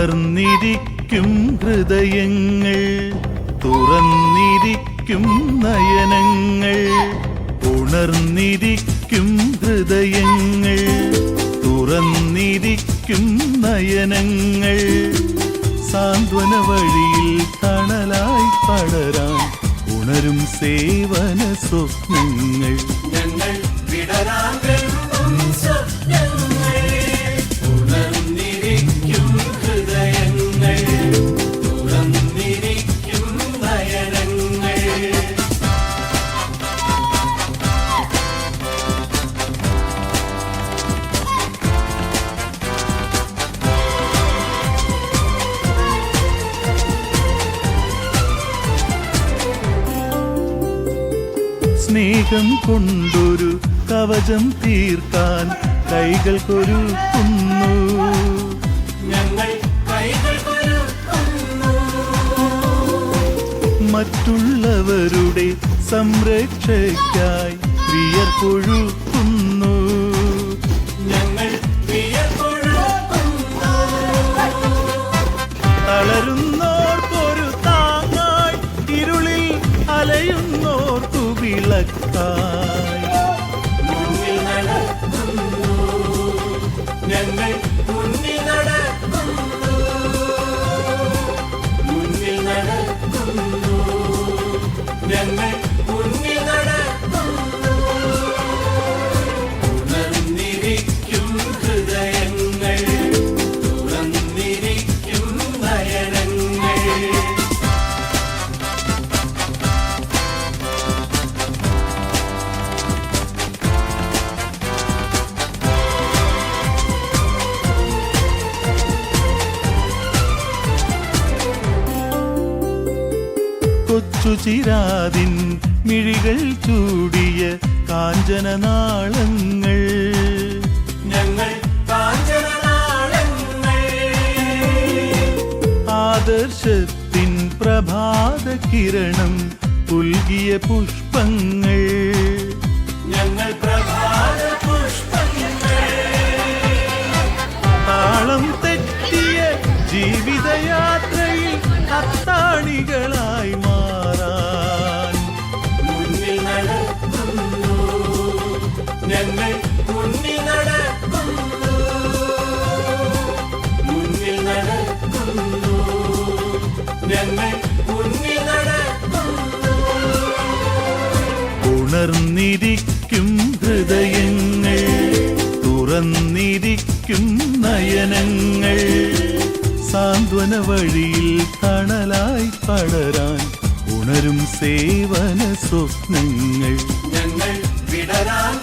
ഉണർന്നിരിക്കും ഹൃദയങ്ങൾ, തുറന്നിരിക്കും നയനങ്ങൾ. ഉണർന്നിരിക്കും ഹൃദയങ്ങൾ, തുറന്നിരിക്കും നയനങ്ങൾ. സാന്ത്വന വഴിയിൽ തണലായി പടരാൻ ഉണരും സേവന സ്വപ്നങ്ങൾ. ഞങ്ങൾ വിടരാൻ വെമ്പും സ്വപ്നങ്ങൾ. ഉണർന്നിരിക്കും ഹൃദയങ്ങൾ, തുറന്നിരിക്കും നയനങ്ങൾ. സ്നേഹം കൊണ്ടൊരു കവചം തീർക്കാൻ കൈകൾ കൊരുക്കുന്നു. ഞങ്ങൾ കൈകൾ കൊരുക്കുന്നു. മറ്റുള്ളവരുടെ സംരക്ഷയ്ക്കായി പ്രിയർ കൊഴുക്കുന്നു. ഞങ്ങൾ വിയർപ്പൊഴുക്കുന്നു. തളരുന്നോർക്കൊരു താങ്ങായി, ഇരുളിൽ അലയുന്നോർക്കു വിളക്കായി. മുന്നിൽ നടക്കുന്നു. ഞങ്ങൾ മുന്നിൽ നടക്കുന്നു. മുന്നിൽ നടക്കുന്നു. ഞങ്ങൾ മുന്നിൽ നടക്കുന്നു. ഉണർന്നിരിക്കും ഹൃദയങ്ങൾ, തുറന്നിരിക്കും നയനങ്ങൾ. കൊച്ചുചിരാതിൻ മിഴികൾ ചൂടിയ കാഞ്ചനനാളങ്ങൾ. ഞങ്ങൾ കാഞ്ചനനാളങ്ങൾ. ആദർശത്തിൻ പ്രഭാത കിരണം പുൽകിയ പുഷ്പങ്ങൾ. ഞങ്ങൾ പ്രഭാത പുഷ്പങ്ങൾ. താളം തെറ്റിയ ജീവിതയാത്രയിൽ അത്താണികളായി മാറാൻ. മുന്നിൽ നടക്കുന്നു. ഞങ്ങൾ മുന്നിൽ നടക്കുന്നു. മുന്നിൽ നടക്കുന്നു. ഞങ്ങൾ മുന്നിൽ നടക്കുന്നു. ഉണർന്നിരിക്കും ഹൃദയങ്ങൾ, തുറന്നിരിക്കും നയനങ്ങൾ. സാന്ത്വന വഴിയിൽ തണലായി പടരാൻ ഉണരും സേവന സ്വപ്നങ്ങൾ. ഞങ്ങൾ വിടരാൻ